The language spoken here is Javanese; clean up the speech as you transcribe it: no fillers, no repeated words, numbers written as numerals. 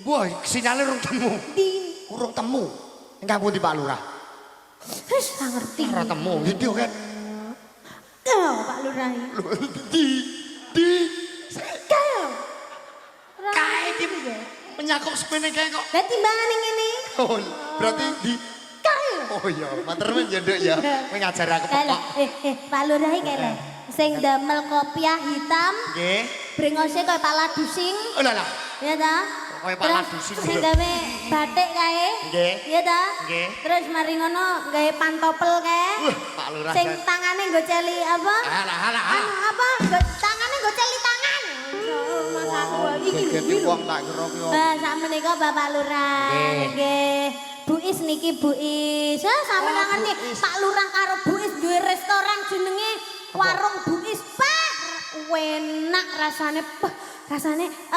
Wah, sinyalnya urung temu. Urung temu. Enggak pundi Pak Lurah. Wis ora ngerti. Ora temu. Gitu kan. Pak Lurah. Di Kae. kae iki menyakok sepene kae kok. Lah timbangane ngene. Oh, berarti di Kae. Oh iya, matur men ya Nduk ya. Ngajar aku pekok. Pak Lurah iki lho. Sing damel kopiah hitam. Nggih. Brengose koyo Pak Ladusing. Oh lah lah. Ya ta? Koyo Pak Ladusing. Sing gawe batik kae. Nggih. Ya ta? Nggih. Terus mari ngono gawe pantopel kae. Pak Lurah. Sing tangane nggo celi apa? Alah. Anu apa? Tangane nggo celi tangan. Mas aku iki. Gegeti wong tak kira ki. Bah, sakmenika Bapak Lurah. Nggih. Bu Is niki Bu Is. Ha sampeyan ngerti Pak Lurah karo Bu Is duwe restoran jenenge Warung Bu Is. Pak, enak rasane. Rasane